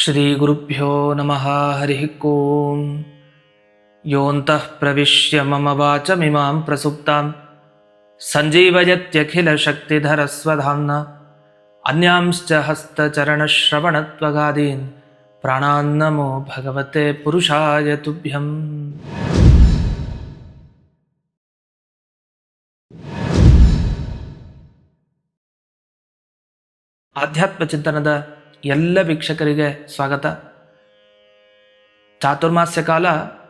ಶ್ರೀಗುರುಭ್ಯೋ ನಮಃ ಹರಿ ಓಂ. ಯೋऽन्तಃ ಪ್ರವಿಶ್ಯ ಮಮ ವಾಚಮಿಮಾಂ ಪ್ರಸುಪ್ತಾಂ ಸಂಜೀವಯತ್ಯಖಿಲಶಕ್ತಿಧರಸ್ವಧಾಮ್ನಾ ಅನ್ಯಾಂಶ್ಚ ಹಸ್ತಚರಣಶ್ರವಣತ್ವಗಾದೀನ್ ಪ್ರಾಣಾನ್ನಮೋ ಭಗವತೆ ಪುರುಷಾಯ ತುಭ್ಯಂ. ಆಧ್ಯಾತ್ಮ ಚಿಂತನದ ಎಲ್ಲ ವೀಕ್ಷಕರಿಗೆ ಸ್ವಾಗತ. ಚಾತುರ್ಮಾಸ್ಯ ಕಾಲ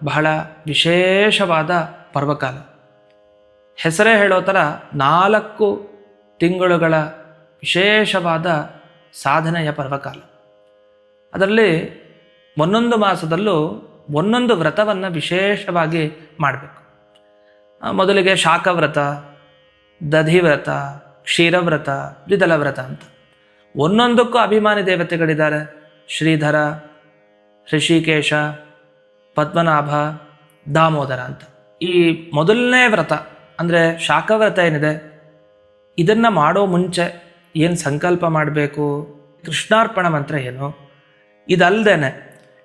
ಬಹಳ ವಿಶೇಷವಾದ ಪರ್ವಕಾಲ. ಹೆಸರೇ ಹೇಳೋ ಥರ 4 ತಿಂಗಳುಗಳ ವಿಶೇಷವಾದ ಸಾಧನೆಯ ಪರ್ವಕಾಲ. ಅದರಲ್ಲಿ ಒಂದೊಂದು ಮಾಸದಲ್ಲೂ ಒಂದೊಂದು ವ್ರತವನ್ನು ವಿಶೇಷವಾಗಿ ಮಾಡಬೇಕು. ಮೊದಲಿಗೆ ಶಾಖವ್ರತ, ದಧಿವ್ರತ, ಕ್ಷೀರವ್ರತ, ದ್ವಿದಳ ವ್ರತ ಅಂತ ಒಂದೊಂದಕ್ಕೂ ಅಭಿಮಾನಿ ದೇವತೆಗಳಿದ್ದಾರೆ. ಶ್ರೀಧರ, ಋಷಿಕೇಶ, ಪದ್ಮನಾಭ, ದಾಮೋದರ ಅಂತ. ಈ ಮೊದಲನೇ ವ್ರತ ಅಂದರೆ ಶಾಖವ್ರತ ಏನಿದೆ, ಇದನ್ನು ಮಾಡೋ ಮುಂಚೆ ಏನು ಸಂಕಲ್ಪ ಮಾಡಬೇಕು, ಕೃಷ್ಣಾರ್ಪಣ ಮಂತ್ರ ಏನು, ಇದಲ್ದೇನೆ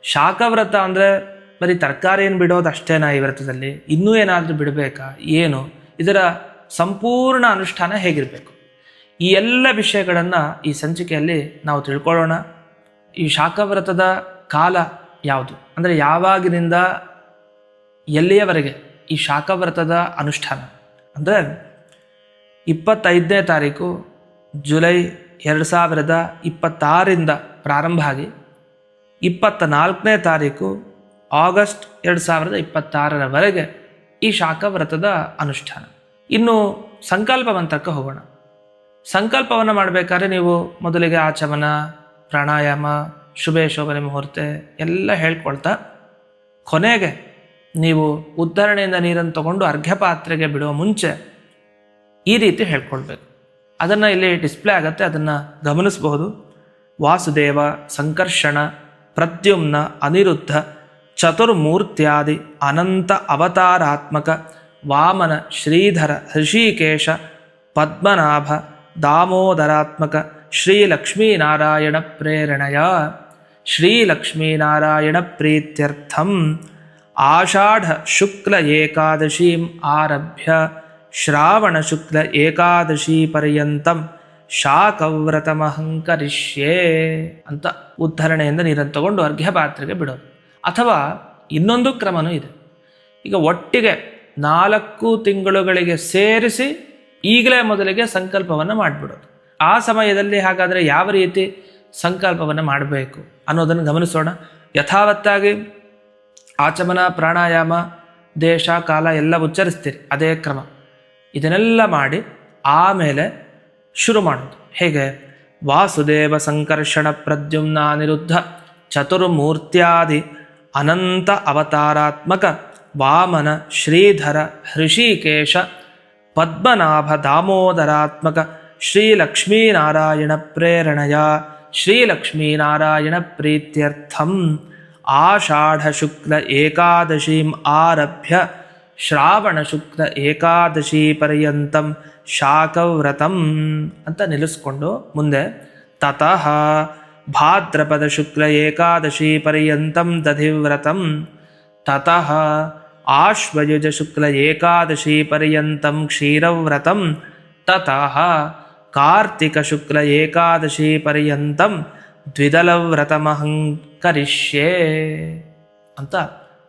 ಶಾಖವ್ರತ ಅಂದರೆ ಬರೀ ತರಕಾರಿಯನ್ನು ಬಿಡೋದು ಅಷ್ಟೇನಾ ಈ ವ್ರತದಲ್ಲಿ, ಇನ್ನೂ ಏನಾದರೂ ಬಿಡಬೇಕಾ, ಏನು ಇದರ ಸಂಪೂರ್ಣ ಅನುಷ್ಠಾನ ಹೇಗಿರಬೇಕು, ಈ ಎಲ್ಲ ವಿಷಯಗಳನ್ನು ಈ ಸಂಚಿಕೆಯಲ್ಲಿ ನಾವು ತಿಳ್ಕೊಳ್ಳೋಣ. ಈ ಶಾಖವ್ರತದ ಕಾಲ ಯಾವುದು, ಅಂದರೆ ಯಾವಾಗಿನಿಂದ ಎಲ್ಲಿಯವರೆಗೆ ಈ ಶಾಖವ್ರತದ ಅನುಷ್ಠಾನ ಅಂದರೆ 25ನೇ ತಾರೀಕು ಜುಲೈ 2026 ಪ್ರಾರಂಭ ಆಗಿ 24ನೇ ತಾರೀಕು ಆಗಸ್ಟ್ 2026 ಈ ಶಾಖವ್ರತದ ಅನುಷ್ಠಾನ. ಇನ್ನು ಸಂಕಲ್ಪ ಮಂತ್ರಕ್ಕೆ ಹೋಗೋಣ. ಸಂಕಲ್ಪವನ್ನು ಮಾಡಬೇಕಾದ್ರೆ ನೀವು ಮೊದಲಿಗೆ ಆಚಮನ, ಪ್ರಾಣಾಯಾಮ, ಶುಭೆ ಶೋಭನೆ ಮುಹೂರ್ತ ಎಲ್ಲ ಹೇಳ್ಕೊಳ್ತಾ ಕೊನೆಗೆ ನೀವು ಉದ್ಧರಣೆಯಿಂದ ನೀರನ್ನು ತಗೊಂಡು ಅರ್ಘ್ಯ ಪಾತ್ರೆಗೆ ಬಿಡುವ ಮುಂಚೆ ಈ ರೀತಿ ಹೇಳ್ಕೊಳ್ಬೇಕು. ಅದನ್ನು ಇಲ್ಲಿ ಡಿಸ್ಪ್ಲೇ ಆಗುತ್ತೆ, ಅದನ್ನು ಗಮನಿಸಬಹುದು. ವಾಸುದೇವ, ಸಂಕರ್ಷಣ, ಪ್ರದ್ಯುಮ್ನ, ಅನಿರುದ್ಧ, ಚತುರ್ಮೂರ್ತ್ಯಾದಿ ಅನಂತ ಅವತಾರಾತ್ಮಕ ವಾಮನ, ಶ್ರೀಧರ, ಋಷಿಕೇಶ, ಪದ್ಮನಾಭ, ದಾಮೋದರಾತ್ಮಕ ಶ್ರೀಲಕ್ಷ್ಮೀನಾರಾಯಣ ಪ್ರೇರಣೆಯ ಶ್ರೀಲಕ್ಷ್ಮೀನಾರಾಯಣ ಪ್ರೀತ್ಯರ್ಥಂ ಆಷಾಢ ಶುಕ್ಲ ಏಕಾದಶೀಂ ಆರಭ್ಯ ಶ್ರಾವಣ ಶುಕ್ಲ ಏಕಾದಶಿ ಪರ್ಯಂತಂ ಶಾಖವ್ರತಮಹಂಕರಿಷ್ಯೇ ಅಂತ ಉದ್ಧರಣೆಯಿಂದ ನೀರನ್ನು ತಗೊಂಡು ಅರ್ಘ್ಯ ಪಾತ್ರೆಗೆ ಬಿಡೋದು. ಅಥವಾ ಇನ್ನೊಂದು ಕ್ರಮನೂ ಇದೆ. ಈಗ ಒಟ್ಟಿಗೆ 4 ತಿಂಗಳುಗಳಿಗೆ ಸೇರಿಸಿ ಈಗಲೇ ಮೊದಲಿಗೆ ಸಂಕಲ್ಪವನ್ನು ಮಾಡಿಬಿಡೋದು. ಆ ಸಮಯದಲ್ಲಿ ಹಾಗಾದರೆ ಯಾವ ರೀತಿ ಸಂಕಲ್ಪವನ್ನು ಮಾಡಬೇಕು ಅನ್ನೋದನ್ನು ಗಮನಿಸೋಣ. ಯಥಾವತ್ತಾಗಿ ಆಚಮನ, ಪ್ರಾಣಾಯಾಮ, ದೇಶ, ಕಾಲ ಎಲ್ಲ ಉಚ್ಚರಿಸ್ತೀರಿ, ಅದೇ ಕ್ರಮ. ಇದನ್ನೆಲ್ಲ ಮಾಡಿ ಆಮೇಲೆ ಶುರು ಮಾಡೋದು. ಹೇಗೆ? ವಾಸುದೇವ, ಸಂಕರ್ಷಣ, ಪ್ರದ್ಯುಮ್ನ, ಅನಿರುದ್ಧ, ಚತುರ್ಮೂರ್ತ್ಯಾದಿ ಅನಂತ ಅವತಾರಾತ್ಮಕ ವಾಮನ, ಶ್ರೀಧರ, ಋಷಿಕೇಶ, ಪದ್ಮನಾಭ, ದಾಮೋದರಾತ್ಮಕ ಶ್ರೀಲಕ್ಷ್ಮೀನಾರಾಯಣ ಪ್ರೇರಣೆಯ ಶ್ರೀಲಕ್ಷ್ಮೀನಾರಾಯಣ ಪ್ರೀತ್ಯರ್ಥಂ ಆಷಾಢ ಶುಕ್ಲ ಏಕಾದಶೀಂ ಆರಭ್ಯ ಶ್ರಾವಣ ಶುಕ್ಲ ಏಕಾದಶಿ ಪರ್ಯಂತಂ ಶಾಖವ್ರತಂ ಅಂತ ನಿಲ್ಲಿಸ್ಕೊಂಡು ಮುಂದೆ ತತಃ ಭಾದ್ರಪದ ಶುಕ್ಲ ಏಕಾದಶಿ ಪರ್ಯಂತಂ ದಧಿವ್ರತಂ ತತಃ ಆಶ್ವಯುಜ ಶುಕ್ಲ ಏಕಾದಶಿ ಪರ್ಯಂತಂ ಕ್ಷೀರವ್ರತಂ ತತಃ ಕಾರ್ತಿಕ ಶುಕ್ಲ ಏಕಾದಶಿ ಪರ್ಯಂತಂ ದ್ವಿದಳವ್ರತಮಹಂ ಕರಿಷ್ಯೇ ಅಂತ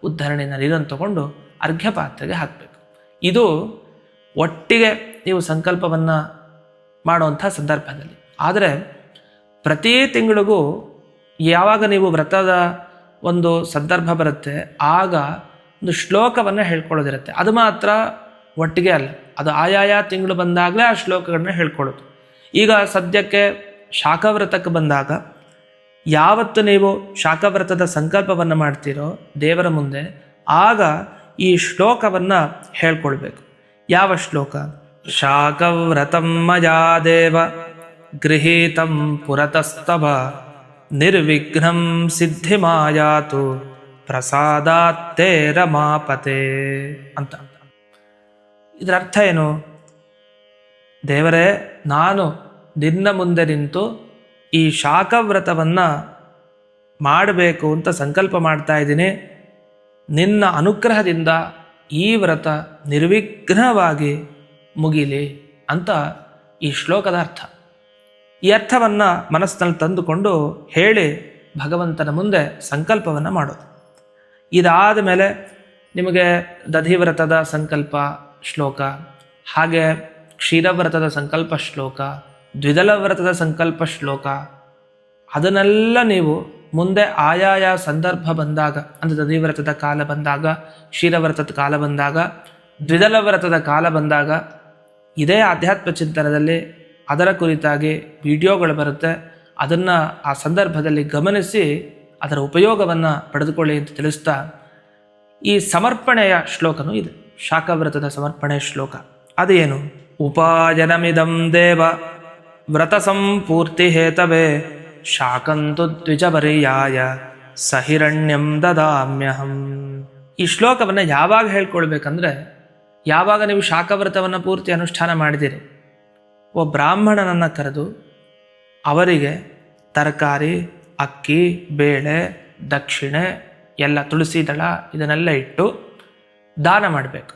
ಉದ್ಧರಣೆಯಿಂದ ನೀರನ್ನು ತಗೊಂಡು ಅರ್ಘ್ಯ ಪಾತ್ರೆಗೆ ಹಾಕಬೇಕು. ಇದು ಒಟ್ಟಿಗೆ ನೀವು ಸಂಕಲ್ಪವನ್ನು ಮಾಡುವಂಥ ಸಂದರ್ಭದಲ್ಲಿ. ಆದರೆ ಪ್ರತಿ ತಿಂಗಳಿಗೂ ಯಾವಾಗ ನೀವು ವ್ರತದ ಒಂದು ಸಂದರ್ಭ ಬರುತ್ತೆ, ಆಗ ಒಂದು ಶ್ಲೋಕವನ್ನು ಹೇಳ್ಕೊಳ್ಳೋದಿರುತ್ತೆ. ಅದು ಮಾತ್ರ ಒಟ್ಟಿಗೆ ಅಲ್ಲ, ಅದು ಆಯಾಯ ತಿಂಗಳು ಬಂದಾಗಲೇ ಆ ಶ್ಲೋಕಗಳನ್ನ ಹೇಳ್ಕೊಳ್ಳೋದು. ಈಗ ಸದ್ಯಕ್ಕೆ ಶಾಖವ್ರತಕ್ಕೆ ಬಂದಾಗ ಯಾವತ್ತು ನೀವು ಶಾಖವ್ರತದ ಸಂಕಲ್ಪವನ್ನು ಮಾಡ್ತೀರೋ ದೇವರ ಮುಂದೆ, ಆಗ ಈ ಶ್ಲೋಕವನ್ನು ಹೇಳ್ಕೊಳ್ಬೇಕು. ಯಾವ ಶ್ಲೋಕ? ಶಾಖವ್ರತಂ ಮಯಾ ದೇವ ಗೃಹೀತಂ ಪುರತಸ್ತವ ನಿರ್ವಿಘ್ನಂ ಸಿದ್ಧಿಮಾಯಾತು ಪ್ರಸಾದಾತ್ತೇ ರಮಾಪತೆ ಅಂತ. ಇದರ ಅರ್ಥ ಏನು? ದೇವರೇ, ನಾನು ನಿನ್ನ ಮುಂದೆ ನಿಂತು ಈ ಶಾಖವ್ರತವನ್ನು ಮಾಡಬೇಕು ಅಂತ ಸಂಕಲ್ಪ ಮಾಡ್ತಾ ಇದ್ದೀನಿ. ನಿನ್ನ ಅನುಗ್ರಹದಿಂದ ಈ ವ್ರತ ನಿರ್ವಿಘ್ನವಾಗಿ ಮುಗಿಲಿ ಅಂತ ಈ ಶ್ಲೋಕದ ಅರ್ಥ. ಈ ಅರ್ಥವನ್ನು ಮನಸ್ಸಿನಲ್ಲಿ ತಂದುಕೊಂಡು ಹೇಳಿ ಭಗವಂತನ ಮುಂದೆ ಸಂಕಲ್ಪವನ್ನು ಮಾಡೋದು. ಇದಾದ ಮೇಲೆ ನಿಮಗೆ ದಧಿವ್ರತದ ಸಂಕಲ್ಪ ಶ್ಲೋಕ, ಹಾಗೆ ಕ್ಷೀರವ್ರತದ ಸಂಕಲ್ಪ ಶ್ಲೋಕ, ದ್ವಿದಳ ವ್ರತದ ಸಂಕಲ್ಪ ಶ್ಲೋಕ, ಅದನ್ನೆಲ್ಲ ನೀವು ಮುಂದೆ ಆಯಾಯ ಸಂದರ್ಭ ಬಂದಾಗ, ಅಂದರೆ ದಧಿವ್ರತದ ಕಾಲ ಬಂದಾಗ, ಕ್ಷೀರವ್ರತದ ಕಾಲ ಬಂದಾಗ, ದ್ವಿದಳ ವ್ರತದ ಕಾಲ ಬಂದಾಗ, ಇದೇ ಆಧ್ಯಾತ್ಮ ಚಿಂತನದಲ್ಲಿ ಅದರ ಕುರಿತಾಗಿ ವಿಡಿಯೋಗಳು ಬರುತ್ತೆ. ಅದನ್ನು ಆ ಸಂದರ್ಭದಲ್ಲಿ ಗಮನಿಸಿ ಅದರ ಉಪಯೋಗವನ್ನು ಪಡೆದುಕೊಳ್ಳಿ ಅಂತ ತಿಳಿಸ್ತಾ, ಈ ಸಮರ್ಪಣೆಯ ಶ್ಲೋಕನೂ ಇದೆ. ಶಾಖವ್ರತದ ಸಮರ್ಪಣೆಯ ಶ್ಲೋಕ ಅದೇನು? ಉಪಾಯನಮಿದಂ ದೇವ ವ್ರತ ಸಂಪೂರ್ತಿ ಹೇತವೇ ಶಾಕಂತು ದ್ವಿಜಪರ್ಯಾಯ ಸಹಿರಣ್ಯಂ ದದಾಮ್ಯಹಂ. ಈ ಶ್ಲೋಕವನ್ನು ಯಾವಾಗ ಹೇಳ್ಕೊಳ್ಬೇಕಂದ್ರೆ, ಯಾವಾಗ ನೀವು ಶಾಖವ್ರತವನ್ನು ಪೂರ್ತಿ ಅನುಷ್ಠಾನ ಮಾಡಿದಿರಿ, ಬ್ರಾಹ್ಮಣನನ್ನು ಕರೆದು ಅವರಿಗೆ ತರಕಾರಿ, ಅಕ್ಕಿ, ಬೇಳೆ, ದಕ್ಷಿಣೆ ಎಲ್ಲ, ತುಳಸಿ ದಳ ಇದನ್ನೆಲ್ಲ ಇಟ್ಟು ದಾನ ಮಾಡಬೇಕು.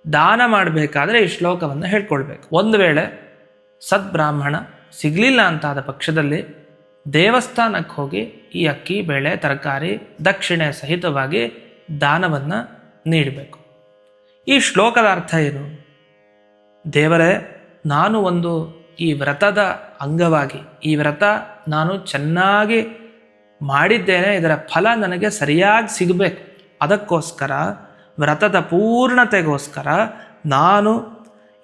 ದಾನ ಮಾಡಬೇಕಾದ್ರೆ ಈ ಶ್ಲೋಕವನ್ನು ಹೇಳ್ಕೊಳ್ಬೇಕು. ಒಂದು ವೇಳೆ ಸದ್ಬ್ರಾಹ್ಮಣ ಸಿಗಲಿಲ್ಲ ಅಂತಾದ ಪಕ್ಷದಲ್ಲಿ ದೇವಸ್ಥಾನಕ್ಕೆ ಹೋಗಿ ಈ ಅಕ್ಕಿ, ಬೇಳೆ, ತರಕಾರಿ, ದಕ್ಷಿಣೆ ಸಹಿತವಾಗಿ ದಾನವನ್ನು ನೀಡಬೇಕು. ಈ ಶ್ಲೋಕದ ಅರ್ಥ ಏನು? ದೇವರೇ, ನಾನು ಒಂದು ಈ ವ್ರತದ ಅಂಗವಾಗಿ, ಈ ವ್ರತ ನಾನು ಚೆನ್ನಾಗಿ ಮಾಡಿದ್ದೇನೆ, ಇದರ ಫಲ ನನಗೆ ಸರಿಯಾಗಿ ಸಿಗಬೇಕು. ಅದಕ್ಕೋಸ್ಕರ ವ್ರತದ ಪೂರ್ಣತೆಗೋಸ್ಕರ ನಾನು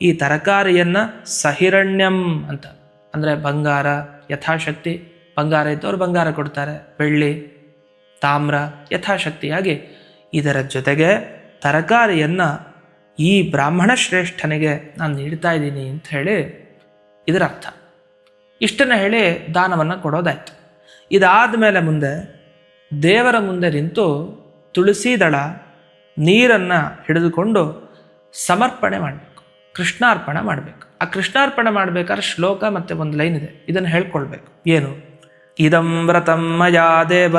ಈ ತರಕಾರಿಯನ್ನು ಸಹಿರಣ್ಯಂ ಅಂತ, ಅಂದರೆ ಬಂಗಾರ, ಯಥಾಶಕ್ತಿ ಬಂಗಾರ ಇದ್ದವರು ಬಂಗಾರ ಕೊಡ್ತಾರೆ, ಬೆಳ್ಳಿ, ತಾಮ್ರ ಯಥಾಶಕ್ತಿಯಾಗಿ, ಇದರ ಜೊತೆಗೆ ತರಕಾರಿಯನ್ನು ಈ ಬ್ರಾಹ್ಮಣ ಶ್ರೇಷ್ಠನಿಗೆ ನಾನು ನೀಡ್ತಾ ಇದ್ದೀನಿ ಅಂತ ಹೇಳಿ ಇದರ ಅರ್ಥ. ಇಷ್ಟನ್ನು ಹೇಳಿ ದಾನವನ್ನು ಕೊಡೋದಾಯ್ತು. ಇದಾದ ಮೇಲೆ ಮುಂದೆ ದೇವರ ಮುಂದೆ ನಿಂತು ತುಳಸಿ ದಳ, ನೀರನ್ನು ಹಿಡಿದುಕೊಂಡು ಸಮರ್ಪಣೆ ಮಾಡಬೇಕು, ಕೃಷ್ಣಾರ್ಪಣೆ ಮಾಡಬೇಕು. ಆ ಕೃಷ್ಣಾರ್ಪಣೆ ಮಾಡಬೇಕಾದ್ರೆ ಶ್ಲೋಕ ಮತ್ತು ಒಂದು ಲೈನ್ ಇದೆ, ಇದನ್ನು ಹೇಳ್ಕೊಳ್ಬೇಕು. ಏನು? ಇದಂ ವ್ರತಂ ಮಯಾ ದೇವ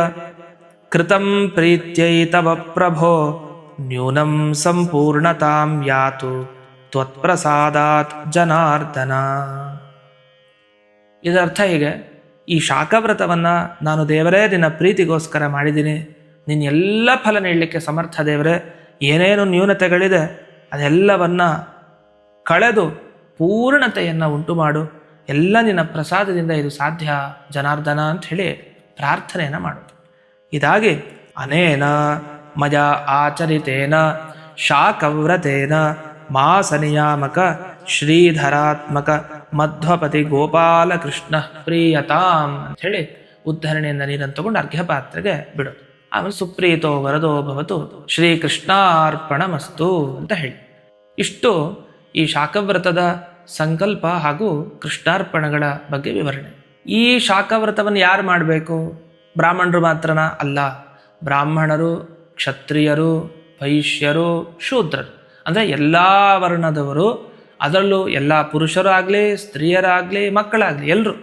ಕೃತಂ ಪ್ರೀತ್ಯೈ ತವ ಪ್ರಭೋ ನ್ಯೂನಂ ಸಂಪೂರ್ಣತಾಂ ಯಾತು ತ್ವತ್ಪ್ರಸಾದಾತ್ ಜನಾರ್ದನ. ಇದರ್ಥ ಹೀಗೆ, ಈ ಶಾಖವ್ರತವನ್ನು ನಾನು ದೇವರೇ ನಿನ್ನ ಪ್ರೀತಿಗೋಸ್ಕರ ಮಾಡಿದ್ದೀನಿ, ನಿನ್ನ ಎಲ್ಲ ಫಲ ನೀಡಲಿಕ್ಕೆ ಸಮರ್ಥ ದೇವರೇ, ಏನೇನು ನ್ಯೂನತೆಗಳಿದೆ ಅದೆಲ್ಲವನ್ನು ಕಳೆದು ಪೂರ್ಣತೆಯನ್ನು ಉಂಟು ಮಾಡು, ಎಲ್ಲ ನಿನ್ನ ಪ್ರಸಾದದಿಂದ ಇದು ಸಾಧ್ಯ ಜನಾರ್ದನ ಅಂತ ಹೇಳಿ ಪ್ರಾರ್ಥನೆಯನ್ನು ಮಾಡೋದು. ಇದಾಗಿ ಅನೇನ ಮಯ ಆಚರಿತೇನ ಶಾಖವ್ರತೇನ ಮಾಸ ನಿಯಾಮಕ ಶ್ರೀಧರಾತ್ಮಕ ಮಧ್ವಪತಿ ಗೋಪಾಲಕೃಷ್ಣ ಪ್ರಿಯತಾಂ ಅಂಥೇಳಿ ಉದ್ಧರಣೆಯಿಂದ ನೀರನ್ನು ತಗೊಂಡು ಅರ್ಘ್ಯಪಾತ್ರೆಗೆ ಬಿಡೋದು. ಆಮೇಲೆ ಸುಪ್ರೀತೋ ವರದೋ ಭವತು ಶ್ರೀಕೃಷ್ಣಾರ್ಪಣಮಸ್ತು ಅಂತ ಹೇಳಿ, ಇಷ್ಟು ಈ ಶಾಖವ್ರತದ ಸಂಕಲ್ಪ ಹಾಗೂ ಕೃಷ್ಣಾರ್ಪಣಗಳ ಬಗ್ಗೆ ವಿವರಣೆ. ಈ ಶಾಖವ್ರತವನ್ನು ಯಾರು ಮಾಡಬೇಕು? ಬ್ರಾಹ್ಮಣರು ಮಾತ್ರನ? ಅಲ್ಲ. ಬ್ರಾಹ್ಮಣರು, ಕ್ಷತ್ರಿಯರು, ವೈಶ್ಯರು, ಶೂದ್ರರು, ಅಂದರೆ ಎಲ್ಲ ವರ್ಣದವರು, ಅದರಲ್ಲೂ ಎಲ್ಲ ಪುರುಷರು ಆಗಲಿ, ಸ್ತ್ರೀಯರಾಗಲಿ, ಮಕ್ಕಳಾಗಲಿ ಎಲ್ಲರೂ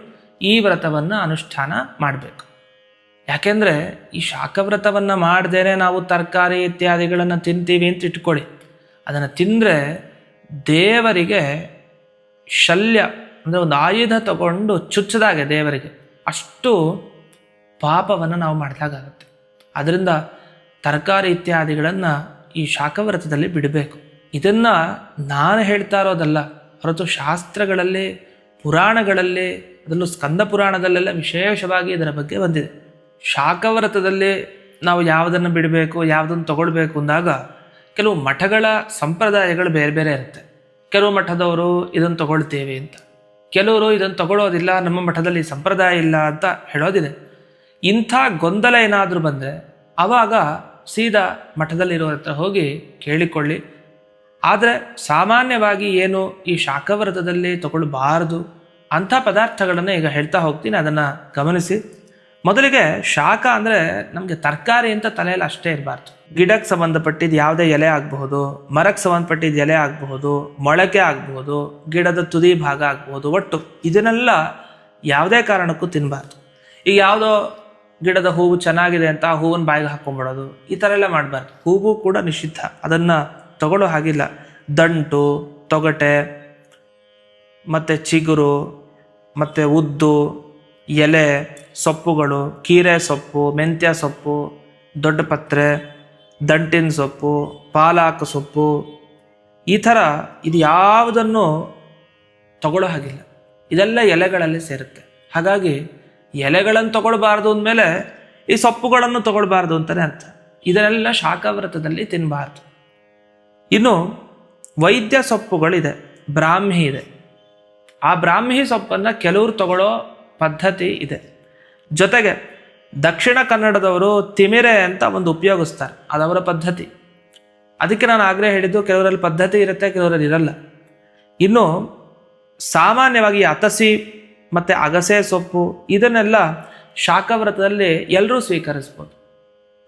ಈ ವ್ರತವನ್ನು ಅನುಷ್ಠಾನ ಮಾಡಬೇಕು. ಯಾಕೆಂದರೆ ಈ ಶಾಖವ್ರತವನ್ನು ಮಾಡದೇನೆ ನಾವು ತರಕಾರಿ ಇತ್ಯಾದಿಗಳನ್ನು ತಿಂತೀವಿ ಅಂತ ಇಟ್ಕೊಳ್ಳಿ, ಅದನ್ನು ತಿಂದರೆ ದೇವರಿಗೆ ಶಲ್ಯ, ಅಂದರೆ ಒಂದು ಆಯುಧ ತಗೊಂಡು ಚುಚ್ಚದಾಗೆ ದೇವರಿಗೆ ಅಷ್ಟು ಪಾಪವನ್ನು ನಾವು ಮಾಡಿದಾಗುತ್ತೆ. ಅದರಿಂದ ತರಕಾರಿ ಇತ್ಯಾದಿಗಳನ್ನು ಈ ಶಾಖವ್ರತದಲ್ಲಿ ಬಿಡಬೇಕು. ಇದನ್ನು ನಾನು ಹೇಳ್ತಾ ಇರೋದಲ್ಲ, ಹೊರತು ಶಾಸ್ತ್ರಗಳಲ್ಲಿ, ಪುರಾಣಗಳಲ್ಲಿ, ಅದರಲ್ಲೂ ಸ್ಕಂದ ಪುರಾಣದಲ್ಲೆಲ್ಲ ವಿಶೇಷವಾಗಿ ಇದರ ಬಗ್ಗೆ ಬಂದಿದೆ. ಶಾಖವ್ರತದಲ್ಲಿ ನಾವು ಯಾವುದನ್ನು ಬಿಡಬೇಕು, ಯಾವುದನ್ನು ತಗೊಳ್ಬೇಕು ಅಂದಾಗ ಕೆಲವು ಮಠಗಳ ಸಂಪ್ರದಾಯಗಳು ಬೇರೆ ಬೇರೆ ಇರುತ್ತೆ. ಕೆಲವು ಮಠದವರು ಇದನ್ನು ತಗೊಳ್ತೇವೆ ಅಂತ, ಕೆಲವರು ಇದನ್ನು ತಗೊಳ್ಳೋದಿಲ್ಲ, ನಮ್ಮ ಮಠದಲ್ಲಿ ಸಂಪ್ರದಾಯ ಇಲ್ಲ ಅಂತ ಹೇಳೋದಿದೆ. ಇಂಥ ಗೊಂದಲ ಏನಾದರೂ ಬಂದರೆ ಆವಾಗ ಸೀದಾ ಮಠದಲ್ಲಿರೋ ಹತ್ರ ಹೋಗಿ ಕೇಳಿಕೊಳ್ಳಿ. ಆದರೆ ಸಾಮಾನ್ಯವಾಗಿ ಏನು ಈ ಶಾಖವ್ರತದಲ್ಲಿ ತಗೊಳ್ಬಾರ್ದು ಅಂಥ ಪದಾರ್ಥಗಳನ್ನು ಈಗ ಹೇಳ್ತಾ ಹೋಗ್ತೀನಿ, ಅದನ್ನು ಗಮನಿಸಿ. ಮೊದಲಿಗೆ ಶಾಖ ಅಂದರೆ ನಮಗೆ ತರಕಾರಿ ಅಂತ ತಲೆಯಲ್ಲಿ ಅಷ್ಟೇ ಇರಬಾರ್ದು. ಗಿಡಕ್ಕೆ ಸಂಬಂಧಪಟ್ಟಿದ್ದು ಯಾವುದೇ ಎಲೆ ಆಗಬಹುದು, ಮರಕ್ಕೆ ಸಂಬಂಧಪಟ್ಟಿದ್ದು ಎಲೆ ಆಗಬಹುದು, ಮೊಳಕೆ ಆಗಬಹುದು, ಗಿಡದ ತುದಿ ಭಾಗ ಆಗಬಹುದು, ಒಟ್ಟು ಇದನ್ನೆಲ್ಲ ಯಾವುದೇ ಕಾರಣಕ್ಕೂ ತಿನ್ನಬಾರ್ದು. ಈಗ ಯಾವುದೋ ಗಿಡದ ಹೂವು ಚೆನ್ನಾಗಿದೆ ಅಂತ ಆ ಹೂವನ್ನು ಬಾಯಿಗೆ ಹಾಕೊಂಡ್ಬಿಡೋದು, ಈ ಥರ ಎಲ್ಲ ಮಾಡಬಾರ್ದು. ಹೂವು ಕೂಡ ನಿಷಿದ್ಧ, ಅದನ್ನು ತಗೊಳ್ಳೋ ಹಾಗಿಲ್ಲ. ದಂಟು, ತೊಗಟೆ, ಮತ್ತು ಚಿಗುರು, ಮತ್ತು ಉದ್ದು, ಎಲೆ, ಸೊಪ್ಪುಗಳು, ಕೀರೆ ಸೊಪ್ಪು, ಮೆಂತ್ಯ ಸೊಪ್ಪು, ದೊಡ್ಡ ಪತ್ರೆ, ದಂಟಿನ ಸೊಪ್ಪು, ಪಾಲಾಕ್ ಸೊಪ್ಪು, ಈ ಥರ ಇದು ಯಾವುದನ್ನು ತಗೊಳ್ಳೋ ಹಾಗಿಲ್ಲ. ಇದೆಲ್ಲ ಎಲೆಗಳಲ್ಲಿ ಸೇರುತ್ತೆ. ಹಾಗಾಗಿ ಎಲೆಗಳನ್ನು ತಗೊಳ್ಬಾರ್ದು ಅಂದಮೇಲೆ ಈ ಸೊಪ್ಪುಗಳನ್ನು ತಗೊಳ್ಬಾರ್ದು ಅಂತಲೇ ಅರ್ಥ. ಇದನ್ನೆಲ್ಲ ಶಾಖವ್ರತದಲ್ಲಿ ತಿನ್ನಬಾರ್ದು. ಇನ್ನು ವೈದ್ಯ ಸೊಪ್ಪುಗಳಿದೆ, ಬ್ರಾಹ್ಮಿ ಇದೆ. ಆ ಬ್ರಾಹ್ಮಿ ಸೊಪ್ಪನ್ನು ಕೆಲವರು ತಗೊಳ್ಳೋ ಪದ್ಧತಿ ಇದೆ. ಜೊತೆಗೆ ದಕ್ಷಿಣ ಕನ್ನಡದವರು ತಿಮಿರೆ ಅಂತ ಒಂದು ಉಪಯೋಗಿಸ್ತಾರೆ, ಅದವರ ಪದ್ಧತಿ. ಅದಕ್ಕೆ ನಾನು ಆಗಲೇ ಹೇಳಿದ್ದು, ಕೆಲವರಲ್ಲಿ ಪದ್ಧತಿ ಇರುತ್ತೆ, ಕೆಲವರಲ್ಲಿ ಇರಲ್ಲ. ಇನ್ನು ಸಾಮಾನ್ಯವಾಗಿ ಅತಸಿ ಮತ್ತು ಅಗಸೆ ಸೊಪ್ಪು ಇದನ್ನೆಲ್ಲ ಶಾಖವ್ರತದಲ್ಲಿ ಎಲ್ಲರೂ ಸ್ವೀಕರಿಸ್ಬೋದು,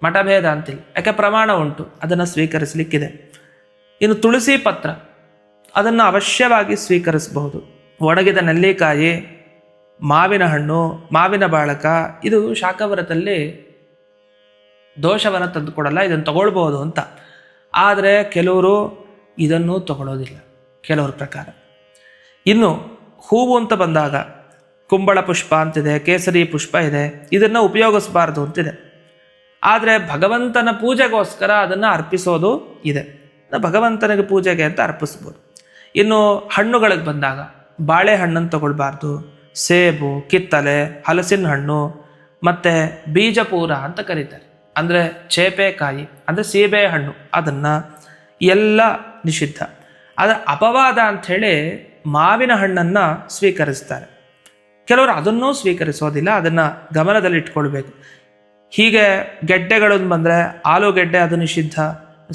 ಮಠಭೇದ ಅಂತಿಲ್ಲ. ಯಾಕೆ ಪ್ರಮಾಣ ಉಂಟು, ಅದನ್ನು ಸ್ವೀಕರಿಸಲಿಕ್ಕಿದೆ. ಇನ್ನು ತುಳಸಿ ಪತ್ರ ಅದನ್ನು ಅವಶ್ಯವಾಗಿ ಸ್ವೀಕರಿಸಬಹುದು. ಒಣಗಿದ ನೆಲ್ಲಿಕಾಯಿ, ಮಾವಿನ ಹಣ್ಣು, ಮಾವಿನ ಬಾಳಕ ಇದು ಶಾಖವ್ರತದಲ್ಲಿ ದೋಷವನ್ನು ತಂದುಕೊಡಲ್ಲ, ಇದನ್ನು ತಗೊಳ್ಬೋದು ಅಂತ. ಆದರೆ ಕೆಲವರು ಇದನ್ನು ತಗೊಳ್ಳೋದಿಲ್ಲ, ಕೆಲವ್ರ ಪ್ರಕಾರ. ಇನ್ನು ಹೂವು ಅಂತ ಬಂದಾಗ ಕುಂಬಳ ಪುಷ್ಪ ಅಂತಿದೆ, ಕೇಸರಿ ಪುಷ್ಪ ಇದೆ, ಇದನ್ನು ಉಪಯೋಗಿಸಬಾರ್ದು ಅಂತಿದೆ. ಆದರೆ ಭಗವಂತನ ಪೂಜೆಗೋಸ್ಕರ ಅದನ್ನು ಅರ್ಪಿಸೋದು ಇದೆ, ಭಗವಂತನಿಗೆ ಪೂಜೆಗೆ ಅಂತ ಅರ್ಪಿಸ್ಬೋದು. ಇನ್ನು ಹಣ್ಣುಗಳಿಗೆ ಬಂದಾಗ ಬಾಳೆಹಣ್ಣನ್ನು ತಗೊಳ್ಬಾರ್ದು, ಸೇಬು, ಕಿತ್ತಲೆ, ಹಲಸಿನ ಹಣ್ಣು, ಮತ್ತು ಬೀಜಪೂರ ಅಂತ ಕರೀತಾರೆ, ಅಂದರೆ ಚೇಪೆಕಾಯಿ, ಅಂದರೆ ಸೀಬೆ ಹಣ್ಣು, ಅದನ್ನು ಎಲ್ಲ ನಿಷಿದ್ಧ. ಅದರ ಅಪವಾದ ಅಂಥೇಳಿ ಮಾವಿನ ಹಣ್ಣನ್ನು ಸ್ವೀಕರಿಸ್ತಾರೆ. ಕೆಲವರು ಅದನ್ನೂ ಸ್ವೀಕರಿಸೋದಿಲ್ಲ, ಅದನ್ನು ಗಮನದಲ್ಲಿಟ್ಕೊಳ್ಬೇಕು. ಹೀಗೆ ಗೆಡ್ಡೆಗಳನ್ನು ಬಂದರೆ ಆಲೂಗೆಡ್ಡೆ ಅದು ನಿಷಿದ್ಧ,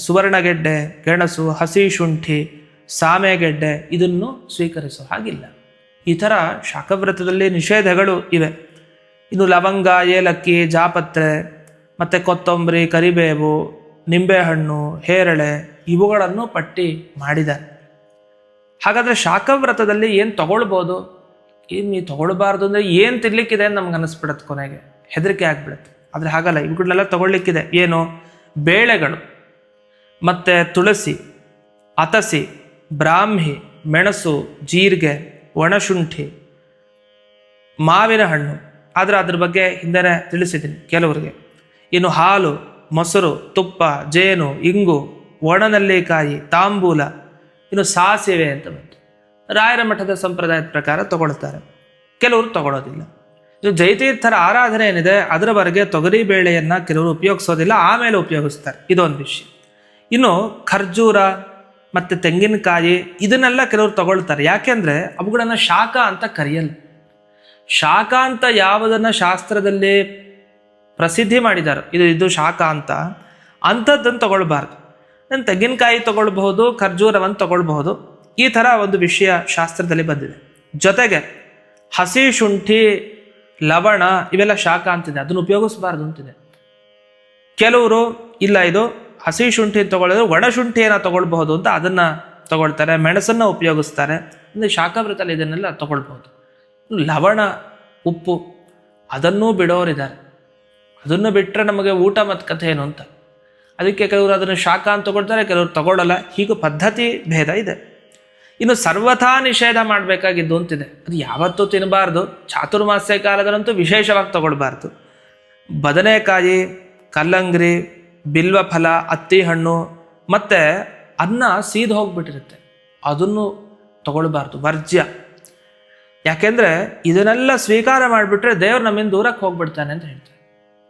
ಸುವರ್ಣಗೆಡ್ಡೆ, ಗೆಣಸು, ಹಸಿ ಶುಂಠಿ, ಸಾಮೆಗೆಡ್ಡೆ ಇದನ್ನು ಸ್ವೀಕರಿಸೋ ಹಾಗಿಲ್ಲ. ಈ ಥರ ಶಾಖವ್ರತದಲ್ಲಿ ನಿಷೇಧಗಳು ಇವೆ. ಇನ್ನು ಲವಂಗ, ಏಲಕ್ಕಿ, ಜಾಪತ್ರೆ, ಮತ್ತು ಕೊತ್ತಂಬರಿ, ಕರಿಬೇವು, ನಿಂಬೆಹಣ್ಣು, ಹೇರಳೆ ಇವುಗಳನ್ನು ಪಟ್ಟಿ ಮಾಡಿದ್ದಾರೆ. ಹಾಗಾದರೆ ಶಾಖವ್ರತದಲ್ಲಿ ಏನು ತಗೊಳ್ಬೋದು, ಏನು ನೀವು ತಗೊಳ್ಬಾರ್ದು ಅಂದರೆ ಏನು ತಿನ್ನಲಿಕ್ಕಿದೆ ಅಂತ ನಮ್ಗೆ ಅನ್ನಿಸ್ಬಿಡತ್ತೆ, ಕೊನೆಗೆ ಹೆದರಿಕೆ ಆಗಿಬಿಡುತ್ತೆ. ಆದರೆ ಹಾಗಲ್ಲ, ಇವುಗಳನ್ನೆಲ್ಲ ತಗೊಳ್ಲಿಕ್ಕಿದೆ. ಏನು? ಬೇಳೆಗಳು, ಮತ್ತು ತುಳಸಿ, ಅತಸಿ, ಬ್ರಾಹ್ಮಿ, ಮೆಣಸು, ಜೀರಿಗೆ, ಒಣಶುಂಠಿ, ಮಾವಿನ ಹಣ್ಣು, ಆದರೆ ಅದ್ರ ಬಗ್ಗೆ ಹಿಂದೆ ತಿಳಿಸಿದ್ದೀನಿ ಕೆಲವರಿಗೆ. ಇನ್ನು ಹಾಲು, ಮೊಸರು, ತುಪ್ಪ, ಜೇನು, ಇಂಗು, ಒಣನೆಲ್ಲಿಕಾಯಿ, ತಾಂಬೂಲ, ಇನ್ನು ಸಾಸಿವೆ ಅಂತ ಬಂತು. ರಾಯರ ಮಠದ ಸಂಪ್ರದಾಯದ ಪ್ರಕಾರ ತಗೊಳ್ತಾರೆ, ಕೆಲವರು ತಗೊಳ್ಳೋದಿಲ್ಲ. ಇದು ಜಯತೀರ್ಥರ ಆರಾಧನೆ ಏನಿದೆ ಅದರವರೆಗೆ ತೊಗರಿ ಬೇಳೆಯನ್ನು ಕೆಲವರು ಉಪಯೋಗಿಸೋದಿಲ್ಲ, ಆಮೇಲೆ ಉಪಯೋಗಿಸ್ತಾರೆ, ಇದೊಂದು ವಿಷಯ. ಇನ್ನು ಖರ್ಜೂರ ಮತ್ತು ತೆಂಗಿನಕಾಯಿ ಇದನ್ನೆಲ್ಲ ಕೆಲವರು ತಗೊಳ್ತಾರೆ. ಯಾಕೆಂದರೆ ಅವುಗಳನ್ನು ಶಾಖ ಅಂತ ಕರೆಯಲ್ಲ. ಶಾಖ ಅಂತ ಯಾವುದನ್ನು ಶಾಸ್ತ್ರದಲ್ಲಿ ಪ್ರಸಿದ್ಧಿ ಮಾಡಿದ್ದಾರೆ, ಇದು ಶಾಖ ಅಂತ, ಅಂಥದ್ದನ್ನು ತಗೊಳ್ಬಾರ್ದು. ನಾನು ತೆಂಗಿನಕಾಯಿ ತಗೊಳ್ಬಹುದು, ಖರ್ಜೂರವನ್ನು ತಗೊಳ್ಬಹುದು, ಈ ಥರ ಒಂದು ವಿಷಯ ಶಾಸ್ತ್ರದಲ್ಲಿ ಬಂದಿದೆ. ಜೊತೆಗೆ ಹಸಿ ಶುಂಠಿ, ಲವಣ ಇವೆಲ್ಲ ಶಾಖ ಅಂತಿದೆ, ಅದನ್ನು ಉಪಯೋಗಿಸಬಾರ್ದು ಅಂತಿದೆ. ಕೆಲವರು ಇಲ್ಲ, ಇದು ಹಸಿ ಶುಂಠಿ ತಗೊಳ್ಳೋದು, ಒಣಶುಂಠಿಯನ್ನು ತಗೊಳ್ಬಹುದು ಅಂತ ಅದನ್ನು ತಗೊಳ್ತಾರೆ, ಮೆಣಸನ್ನು ಉಪಯೋಗಿಸ್ತಾರೆ. ಅಂದರೆ ಶಾಖವ್ರತದಲ್ಲಿ ಇದನ್ನೆಲ್ಲ ತಗೊಳ್ಬಹುದು. ಲವಣ, ಉಪ್ಪು ಅದನ್ನೂ ಬಿಡೋರಿದ್ದಾರೆ, ಅದನ್ನು ಬಿಟ್ಟರೆ ನಮಗೆ ಊಟ ಮತ್ತು ಕಥೆ ಏನು ಅಂತ. ಅದಕ್ಕೆ ಕೆಲವರು ಅದನ್ನು ಶಾಖ ಅಂತ ತಗೊಳ್ತಾರೆ, ಕೆಲವರು ತಗೊಳ್ಳಲ್ಲ. ಹೀಗೂ ಪದ್ಧತಿ ಭೇದ ಇದೆ. ಇನ್ನು ಸರ್ವಥಾ ನಿಷೇಧ ಮಾಡಬೇಕಾಗಿದ್ದು ಅಂತಿದೆ, ಅದು ಯಾವತ್ತೂ ತಿನ್ನಬಾರ್ದು, ಚಾತುರ್ಮಾಸ್ಯ ಕಾಲದಲ್ಲಂತೂ ವಿಶೇಷವಾಗಿ ತಗೊಳ್ಬಾರ್ದು. ಬದನೆಕಾಯಿ, ಕಲ್ಲಂಗರಿ, ಬಿಲ್ವಫಲ, ಅತ್ತಿ ಹಣ್ಣು ಮತ್ತು ಅನ್ನ ಸೀದು ಹೋಗ್ಬಿಟ್ಟಿರುತ್ತೆ, ಅದನ್ನು ತಗೊಳ್ಬಾರ್ದು, ವರ್ಜ್ಯ. ಯಾಕೆಂದರೆ ಇದನ್ನೆಲ್ಲ ಸ್ವೀಕಾರ ಮಾಡಿಬಿಟ್ರೆ ದೇವ್ರು ನಮ್ಮಿಂದ ದೂರಕ್ಕೆ ಹೋಗ್ಬಿಡ್ತಾನೆ ಅಂತ ಹೇಳ್ತಾರೆ.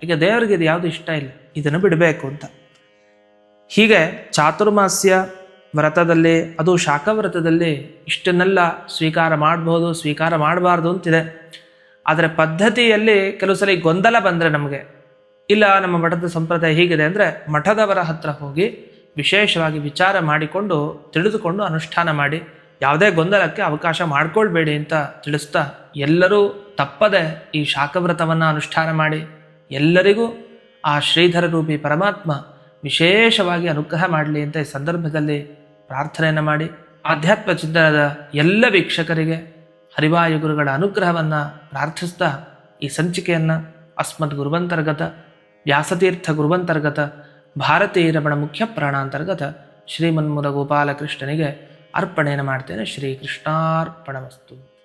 ಈಗ ದೇವರಿಗೆ ಇದು ಯಾವುದು ಇಷ್ಟ ಇಲ್ಲ, ಇದನ್ನು ಬಿಡಬೇಕು ಅಂತ. ಹೀಗೆ ಚಾತುರ್ಮಾಸ್ಯ ವ್ರತದಲ್ಲಿ, ಅದು ಶಾಖವ್ರತದಲ್ಲಿ ಇಷ್ಟನ್ನೆಲ್ಲ ಸ್ವೀಕಾರ ಮಾಡ್ಬೋದು, ಸ್ವೀಕಾರ ಮಾಡಬಾರ್ದು ಅಂತಿದೆ. ಆದರೆ ಪದ್ಧತಿಯಲ್ಲಿ ಕೆಲವು ಸಲ ಗೊಂದಲ ಬಂದರೆ ನಮಗೆ, ಇಲ್ಲ ನಮ್ಮ ಮಠದ ಸಂಪ್ರದಾಯ ಹೀಗಿದೆ ಅಂದರೆ ಮಠದವರ ಹತ್ರ ಹೋಗಿ ವಿಶೇಷವಾಗಿ ವಿಚಾರ ಮಾಡಿಕೊಂಡು ತಿಳಿದುಕೊಂಡು ಅನುಷ್ಠಾನ ಮಾಡಿ, ಯಾವುದೇ ಗೊಂದಲಕ್ಕೆ ಅವಕಾಶ ಮಾಡಿಕೊಳ್ಬೇಡಿ ಅಂತ ತಿಳಿಸ್ತಾ, ಎಲ್ಲರೂ ತಪ್ಪದೆ ಈ ಶಾಖವ್ರತವನ್ನು ಅನುಷ್ಠಾನ ಮಾಡಿ ಎಲ್ಲರಿಗೂ ಆ ಶ್ರೀಧರ ರೂಪಿ ಪರಮಾತ್ಮ ವಿಶೇಷವಾಗಿ ಅನುಗ್ರಹ ಮಾಡಲಿ ಅಂತ ಈ ಸಂದರ್ಭದಲ್ಲಿ ಪ್ರಾರ್ಥನೆಯನ್ನು ಮಾಡಿ, ಆಧ್ಯಾತ್ಮ ಚಿಂತನದ ಎಲ್ಲ ವೀಕ್ಷಕರಿಗೆ ಹರಿವಾಯುಗುರುಗಳ ಅನುಗ್ರಹವನ್ನು ಪ್ರಾರ್ಥಿಸ್ತಾ ಈ ಸಂಚಿಕೆಯನ್ನು ಅಸ್ಮದ್ ಗುರುವಂತರ್ಗತ ವ್ಯಾಸತೀರ್ಥ ಗುರುವಂತರ್ಗತ ಭಾರತೀಯ ರಮಣ ಮುಖ್ಯ ಪ್ರಾಣಾಂತರ್ಗತ ಶ್ರೀಮನ್ಮುದ ಗೋಪಾಲಕೃಷ್ಣನಿಗೆ ಅರ್ಪಣೆಯನ್ನು ಮಾಡ್ತೇನೆ. ಶ್ರೀಕೃಷ್ಣಾರ್ಪಣಮಸ್ತು.